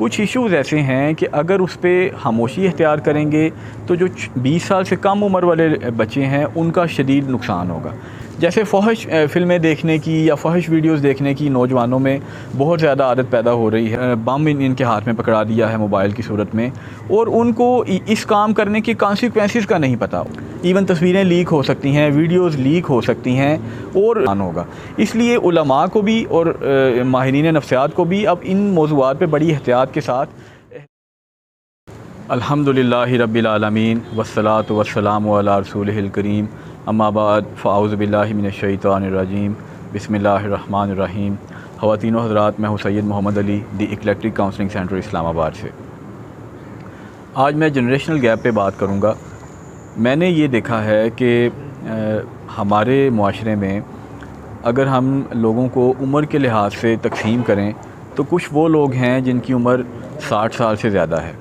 कुछ इश्यूज़ ऐसे हैं कि अगर उस पर खामोशी इख्तियार करेंगे तो जो 20 साल से कम उम्र वाले बच्चे हैं उनका शदीद नुकसान होगा। जैसे फ़हश फ़िल्में देखने की या फ़हश वीडियोस देखने की नौजवानों में बहुत ज़्यादा आदत पैदा हो रही है। बम इनके हाथ में पकड़ा दिया है मोबाइल की सूरत में, और उनको इस काम करने के कॉन्सिक्वेंसेस का नहीं पता। इवन तस्वीरें लीक हो सकती हैं, वीडियोस लीक हो सकती हैं और होगा। इसलिए उलमा को भी और माहिरीन नफ्सियात को भी अब इन मौज़ूआत पे बड़ी एहतियात के साथ अल्हम्दुलिल्लाहि रब्बिल आलमीन वस्सलातु वस्सलामु अला रसूलिहिल करीम अम्मा बाद फ़ाऊज़ु बिल्लाहि मिनश शैतानिर रजीम बिस्मिल्लाहिर रहमानिर रहीम। ख़वातीन व हज़रात, मैं हूँ सैयद मोहम्मद अली, दी इक्लेक्टिक काउंसलिंग सेंटर इस्लामाबाद से। आज मैं जनरेशनल गैप पे बात करूँगा। मैंने ये देखा है कि हमारे मुआशरे में अगर हम लोगों को उम्र के लिहाज से तकसीम करें तो कुछ वो लोग हैं जिनकी उम्र 60 साल से ज़्यादा है,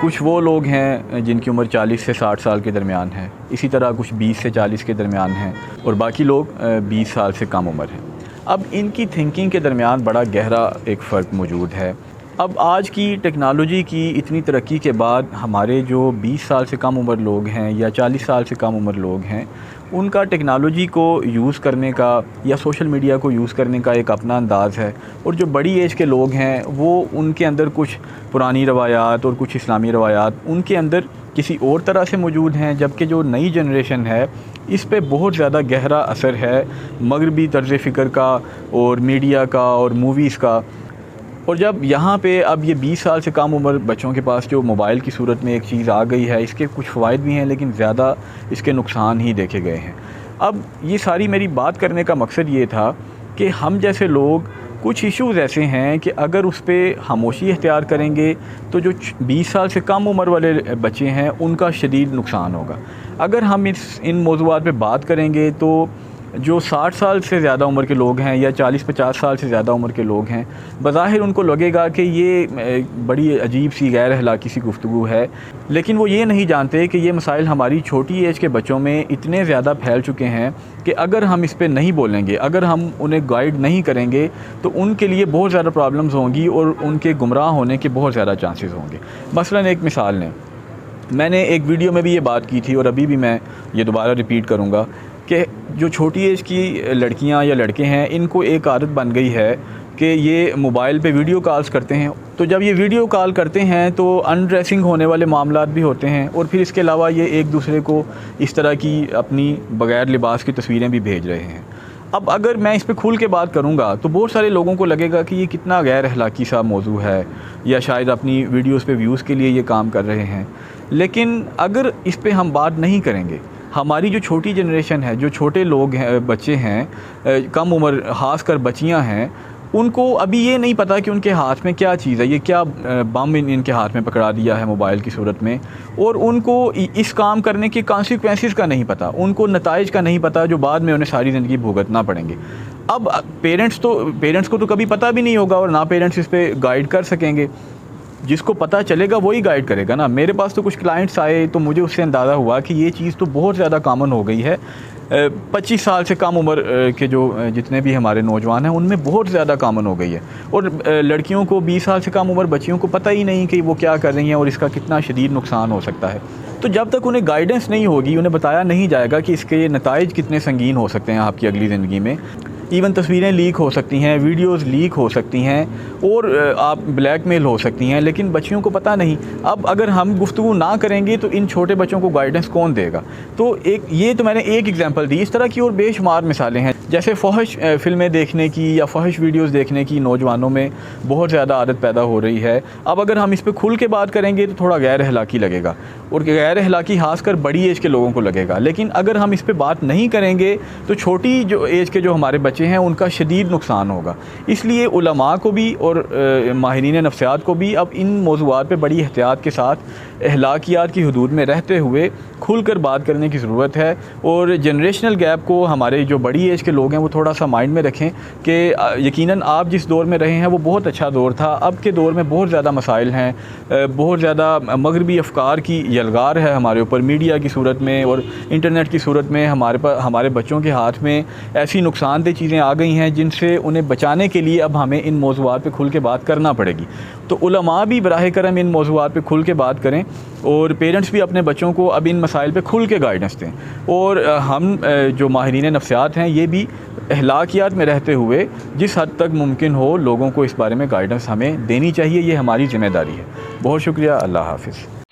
कुछ वो लोग हैं जिनकी उम्र 40 से 60 साल के दरमियान है, इसी तरह कुछ 20 से 40 के दरमियान हैं, और बाकी लोग 20 साल से कम उम्र हैं। अब इनकी थिंकिंग के दरमियान बड़ा गहरा एक फ़र्क मौजूद है। अब आज की टेक्नोलॉजी की इतनी तरक्की के बाद हमारे जो 20 साल से कम उम्र लोग हैं या 40 साल से कम उम्र लोग हैं, उनका टेक्नोलॉजी को यूज़ करने का या सोशल मीडिया को यूज़ करने का एक अपना अंदाज़ है। और जो बड़ी एज के लोग हैं वो उनके अंदर कुछ पुरानी रवायात और कुछ इस्लामी रवायात उनके अंदर किसी और तरह से मौजूद हैं, जबकि जो नई जनरेशन है इस पे बहुत ज़्यादा गहरा असर है मगरबी तर्ज़ फ़िक्र का और मीडिया का और मूवीज़ का। और जब यहाँ पे अब ये 20 साल से कम उम्र बच्चों के पास जो मोबाइल की सूरत में एक चीज़ आ गई है, इसके कुछ फ़वाइद भी हैं लेकिन ज़्यादा इसके नुकसान ही देखे गए हैं। अब ये सारी मेरी बात करने का मकसद ये था कि हम जैसे लोग कुछ इश्यूज़ ऐसे हैं कि अगर उस पर खामोशी इख्तियार करेंगे तो जो 20 साल से कम उम्र वाले बच्चे हैं उनका शदीद नुकसान होगा। अगर हम इन मौज़ूआत पे बात करेंगे तो जो 60 साल से ज़्यादा उम्र के लोग हैं या 40-50 साल से ज़्यादा उम्र के लोग हैं, बज़ाहिर उनको लगेगा कि ये बड़ी अजीब सी गैर अखलाकी सी गुफ्तगू है, लेकिन वो ये नहीं जानते कि ये मसाइल हमारी छोटी एज के बच्चों में इतने ज़्यादा फैल चुके हैं कि अगर हम इस पर नहीं बोलेंगे, अगर हम उन्हें गाइड नहीं करेंगे तो उनके लिए बहुत ज़्यादा प्रॉब्लम्स होंगी और उनके गुमराह होने के बहुत ज़्यादा चांसेस होंगे। मसलन एक मिसाल लें, मैंने एक वीडियो में भी ये बात की थी और अभी भी मैं ये दोबारा रिपीट करूँगा कि जो छोटी एज की लड़कियां या लड़के हैं इनको एक आदत बन गई है कि ये मोबाइल पे वीडियो कॉल्स करते हैं। तो जब ये वीडियो कॉल करते हैं तो अनड्रेसिंग होने वाले मामलात भी होते हैं, और फिर इसके अलावा ये एक दूसरे को इस तरह की अपनी बग़ैर लिबास की तस्वीरें भी भेज रहे हैं। अब अगर मैं इस पे खुल के बात करूँगा तो बहुत सारे लोगों को लगेगा कि ये कितना गैर अखलाकी सा मौजू है, या शायद अपनी वीडियोज़ पे व्यूज़ के लिए ये काम कर रहे हैं। लेकिन अगर इस पर हम बात नहीं करेंगे, हमारी जो छोटी जनरेशन है, जो छोटे लोग हैं, बच्चे हैं, कम उम्र ख़ासकर बच्चियां हैं, उनको अभी ये नहीं पता कि उनके हाथ में क्या चीज़ है, ये क्या बम इनके हाथ में पकड़ा दिया है मोबाइल की सूरत में, और उनको इस काम करने के कॉन्सिक्वेंसेस का नहीं पता, उनको नताइज का नहीं पता जो बाद में उन्हें सारी ज़िंदगी भुगतना पड़ेंगे। अब पेरेंट्स को तो कभी पता भी नहीं होगा और ना पेरेंट्स इस पर गाइड कर सकेंगे। जिसको पता चलेगा वही गाइड करेगा ना। मेरे पास तो कुछ क्लाइंट्स आए तो मुझे उससे अंदाज़ा हुआ कि ये चीज़ तो बहुत ज़्यादा कॉमन हो गई है। 25 साल से कम उम्र के जो जितने भी हमारे नौजवान हैं उनमें बहुत ज़्यादा कॉमन हो गई है, और लड़कियों को 20 साल से कम उम्र बच्चियों को पता ही नहीं कि वो क्या कर रही हैं और इसका कितना शदीद नुकसान हो सकता है। तो जब तक उन्हें गाइडेंस नहीं होगी, उन्हें बताया नहीं जाएगा कि इसके नताइज कितने संगीन हो सकते हैं आपकी अगली ज़िंदगी में। इवन तस्वीरें लीक हो सकती हैं, वीडियोस लीक हो सकती हैं और आप ब्लैकमेल हो सकती हैं, लेकिन बच्चियों को पता नहीं। अब अगर हम गुफ्तगू ना करेंगे तो इन छोटे बच्चों को गाइडेंस कौन देगा? तो ये तो मैंने एक एग्जांपल दी, इस तरह की और बेशुमार मिसालें हैं। जैसे फ़हश फ़िल्में देखने की या फ़हश वीडियोस देखने की नौजवानों में बहुत ज़्यादा आदत पैदा हो रही है। अब अगर हम इस पर खुल के बात करेंगे तो थोड़ा गैर अखलाकी लगेगा, और गैर अखलाकी खासकर बड़ी एज के लोगों को लगेगा। लेकिन अगर हम इस पर बात नहीं करेंगे तो छोटी जो एज के जो हमारे बच्चे हैं उनका शदीद नुकसान होगा। इसलिए उलमा को भी और माहिरीन नफ्सियात को भी अब इन मौज़ूआत पे बड़ी एहतियात के साथ अखलाकियात की हदूद में रहते हुए खुल कर बात करने की ज़रूरत है। और जनरेशनल गैप को हमारे जो बड़ी एज के लोग लोग हैं वो थोड़ा सा माइंड में रखें कि यकीनन आप जिस दौर में रहे हैं वो बहुत अच्छा दौर था। अब के दौर में बहुत ज़्यादा मसाइल हैं, बहुत ज़्यादा मगरबी अफ़कार की यलगार है हमारे ऊपर, मीडिया की सूरत में और इंटरनेट की सूरत में हमारे बच्चों के हाथ में ऐसी नुकसानदेह चीज़ें आ गई हैं जिनसे उन्हें बचाने के लिए अब हमें इन मौज़ूआत पे खुल के बात करना पड़ेगी। तो उलमा भी बराह करम इन मौज़ूआत पे खुल के बात करें और पेरेंट्स भी अपने बच्चों को अब इन मसाइल पे खुल के गाइडेंस दें। और हम जो माहिरीन नफ्सियात हैं ये भी अखलाकियात में रहते हुए जिस हद तक मुमकिन हो लोगों को इस बारे में गाइडेंस हमें देनी चाहिए, ये हमारी ज़िम्मेदारी है। बहुत शुक्रिया, अल्लाह हाफ़िज़।